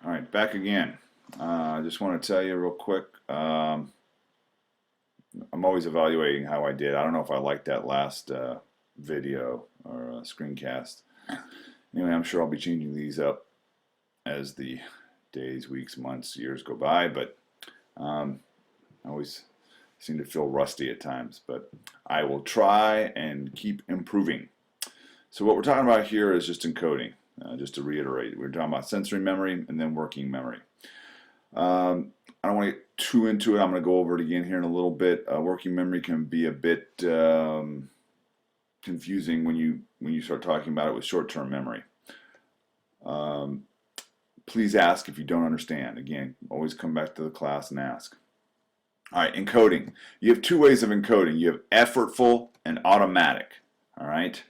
All right, back again. I just want to tell you real quick. I'm always evaluating how I did. I don't know if I liked that last video or screencast. Anyway, I'm sure I'll be changing these up as the days, weeks, months, years go by. But I always seem to feel rusty at times. But I will try and keep improving. So what we're talking about here is just encoding. Just to reiterate, we're talking about sensory memory and then working memory. I don't want to get too into it. I'm going to go over it again here in a little bit. Working memory can be a bit confusing when you start talking about it with short-term memory. Please ask if you don't understand. Again, always come back to the class and ask. All right, encoding. You have two ways of encoding. You have effortful and automatic. All right.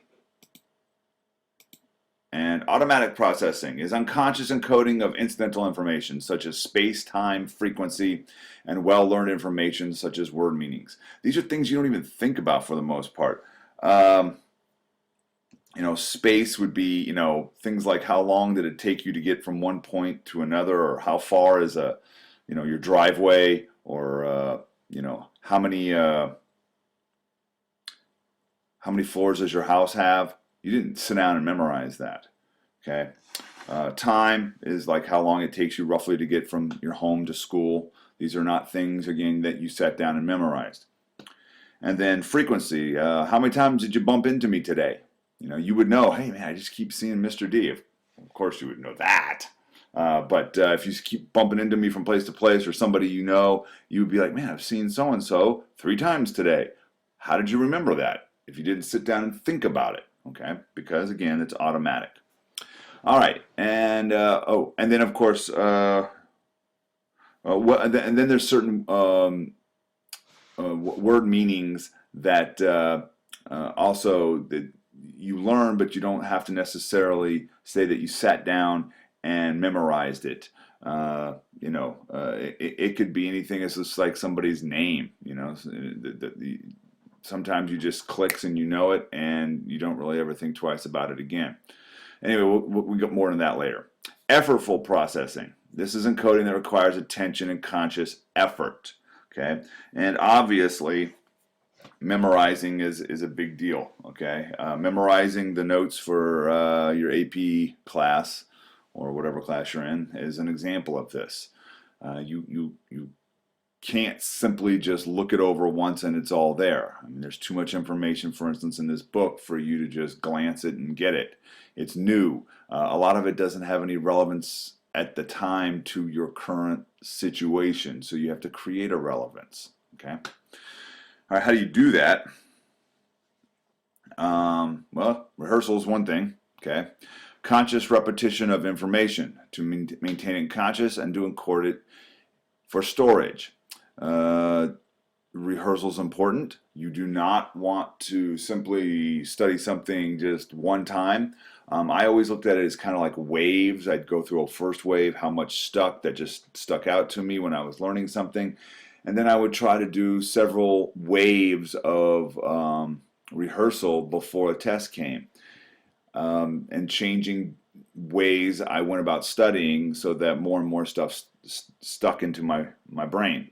And automatic processing is unconscious encoding of incidental information such as space, time, frequency, and well-learned information such as word meanings. These are things you don't even think about for the most part. Space would be, things like how long did it take you to get from one point to another, or how far is your driveway, or how many floors does your house have? You didn't sit down and memorize that, okay? Time is like how long it takes you roughly to get from your home to school. These are not things, again, that you sat down and memorized. And then frequency, how many times did you bump into me today? You would know, hey man, I just keep seeing Mr. D. Of course you would know that. But if you keep bumping into me from place to place, or somebody you would be like, man, I've seen so-and-so 3 times today. How did you remember that if you didn't sit down and think about it? Okay, because again, it's automatic. All right, and and then of course, and then there's certain word meanings that also that you learn, but you don't have to necessarily say that you sat down and memorized it. It could be anything. It's just like somebody's name. Sometimes you just clicks and you know it, and you don't really ever think twice about it again. Anyway, we'll get more into that later. Effortful processing. This is encoding that requires attention and conscious effort. Okay, and obviously, memorizing is a big deal. Okay, memorizing the notes for your AP class or whatever class you're in is an example of this. You can't simply just look it over once and it's all there. I mean, there's too much information, for instance, in this book for you to just glance it and get it. It's new. A lot of it doesn't have any relevance at the time to your current situation, so you have to create a relevance. Okay. All right, how do you do that? Well, rehearsal is one thing. Okay. Conscious repetition of information to maintain it conscious and to encode it for storage. Rehearsal is important. You do not want to simply study something just one time. I always looked at it as kind of like waves. I'd go through a first wave, how much that just stuck out to me when I was learning something. And then I would try to do several waves of rehearsal before a test came. And changing ways I went about studying so that more and more stuff stuck into my brain.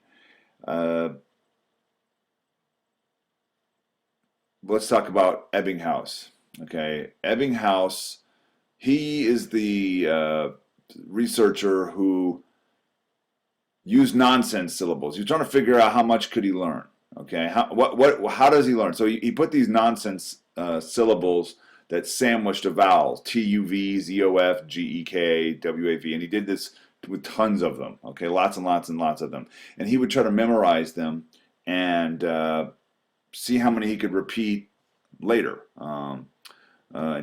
Let's talk about Ebbinghaus. Okay, Ebbinghaus, he is the researcher who used nonsense syllables. He was trying to figure out how much could he learn. Okay, how does he learn? So he put these nonsense syllables that sandwiched a vowels: T-U-V, Z-O-F, G-E-K, W-A-V, and he did this with tons of them, okay, lots and lots and lots of them. And he would try to memorize them and see how many he could repeat later,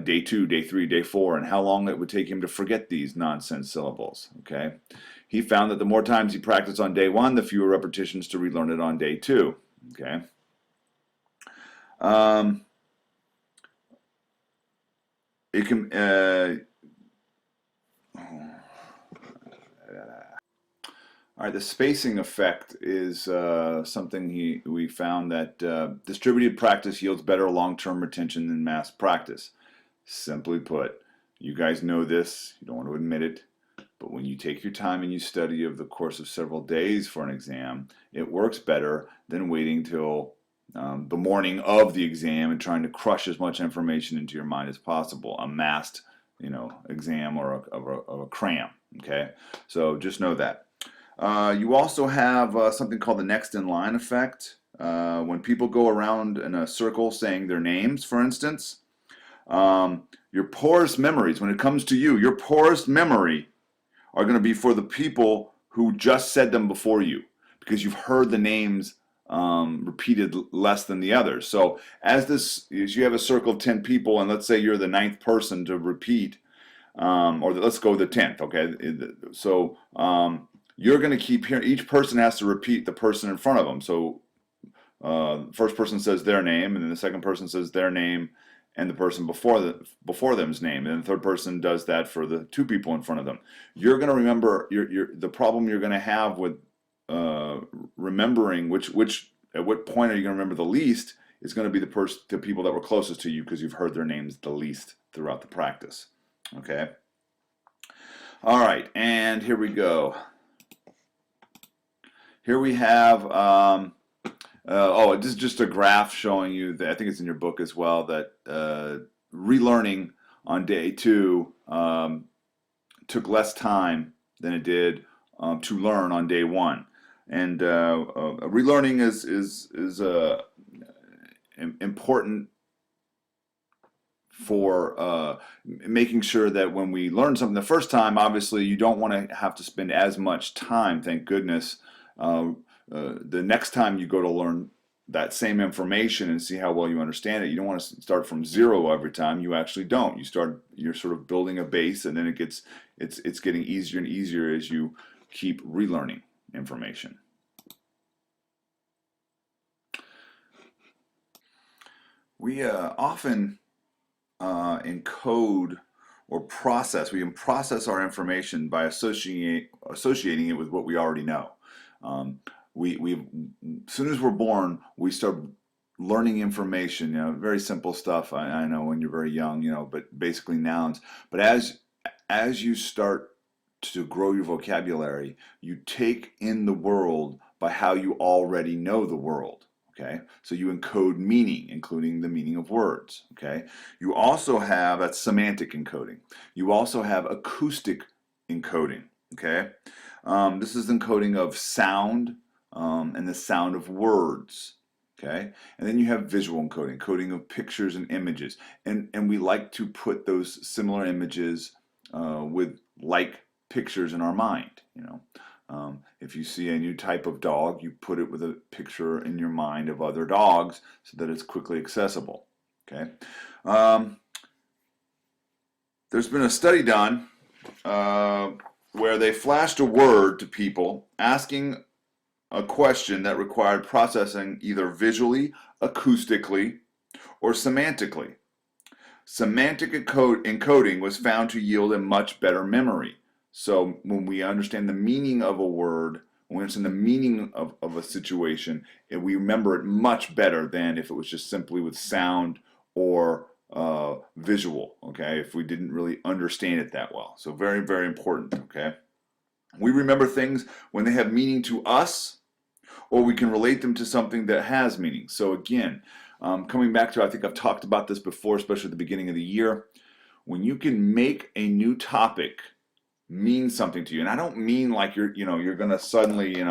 day 2, day 3, day 4, and how long it would take him to forget these nonsense syllables, okay? He found that the more times he practiced on day 1, the fewer repetitions to relearn it on day 2, okay? It can... All right, the spacing effect is something we found that distributed practice yields better long-term retention than mass practice. Simply put, you guys know this, you don't want to admit it, But when you take your time and you study over the course of several days for an exam, it works better than waiting till the morning of the exam and trying to crush as much information into your mind as possible. A massed, exam or a cram. Okay, so just know that. You also have something called the next in line effect. When people go around in a circle saying their names, for instance, your poorest memories, when it comes to you, your poorest memory are going to be for the people who just said them before you, because you've heard the names repeated less than the others. So as you have a circle of 10 people, and let's say you're the 9th person to repeat, or let's go the 10th, okay? So you're going to keep hearing, each person has to repeat the person in front of them. So first person says their name, and then the second person says their name and the person before them's name, and the third person does that for the 2 people in front of them. You're going to remember the problem you're going to have with remembering which at what point are you going to remember the least is going to be the people that were closest to you, because you've heard their names the least throughout the practice. Okay. All right, and here we go. Here we have this is just a graph showing you that, I think it's in your book as well, that relearning on day 2 took less time than it did to learn on day 1. And relearning is important for making sure that when we learn something the first time, obviously you don't want to have to spend as much time, thank goodness, the next time you go to learn that same information and see how well you understand it. You don't want to start from 0 every time. You actually don't. You're sort of building a base, and then it's getting easier and easier as you keep relearning information. We often encode or process. We can process our information by associating it with what we already know. As soon as we're born, we start learning information. Very simple stuff. I know when you're very young, but basically nouns. But as you start to grow your vocabulary, you take in the world by how you already know the world. Okay, so you encode meaning, including the meaning of words. Okay, you also have, that's semantic encoding. You also have acoustic encoding. Okay, this is encoding of sound and the sound of words. Okay, and then you have visual encoding, encoding of pictures and images, and we like to put those similar images with like pictures in our mind. If you see a new type of dog, you put it with a picture in your mind of other dogs so that it's quickly accessible. Okay. There's been a study done where they flashed a word to people asking a question that required processing either visually, acoustically, or semantically. Semantic encoding was found to yield a much better memory. So when we understand the meaning of a word, when we understand the meaning of a situation, we remember it much better than if it was just simply with sound or visual, okay, if we didn't really understand it that well. So very, very important, okay? We remember things when they have meaning to us, or we can relate them to something that has meaning. So again, coming back to, I think I've talked about this before, especially at the beginning of the year, when you can make a new topic mean something to you, and I don't mean like you're going to suddenly,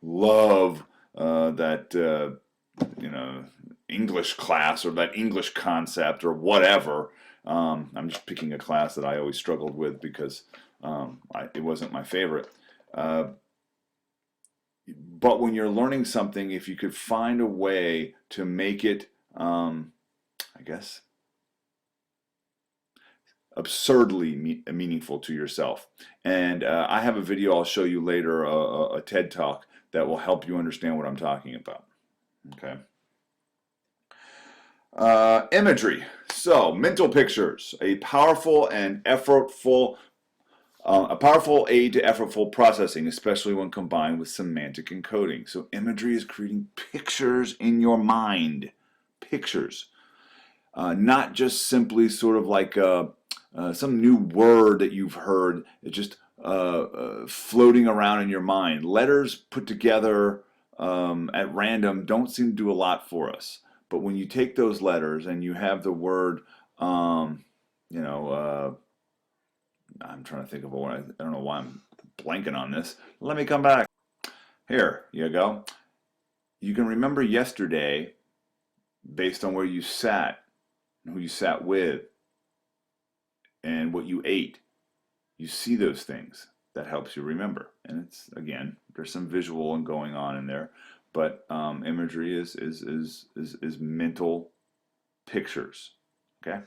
love that, English class or that English concept or whatever. I'm just picking a class that I always struggled with because it wasn't my favorite. But when you're learning something, if you could find a way to make it, I guess, absurdly meaningful to yourself. And I have a video I'll show you later, a TED Talk, that will help you understand what I'm talking about. Okay. Imagery. So, mental pictures, a powerful aid to effortful processing, especially when combined with semantic encoding. So imagery is creating pictures in your mind. Pictures. Not just simply sort of like some new word that you've heard. It's just floating around in your mind. Letters put together at random don't seem to do a lot for us. But when you take those letters and you have the word, you know, I'm trying to think of a one. I don't know why I'm blanking on this. Let me come back. Here you go. You can remember yesterday based on where you sat, who you sat with, and what you ate. You see those things. That helps you remember. And it's, again, there's some visual and going on in there, but imagery is mental pictures. Okay.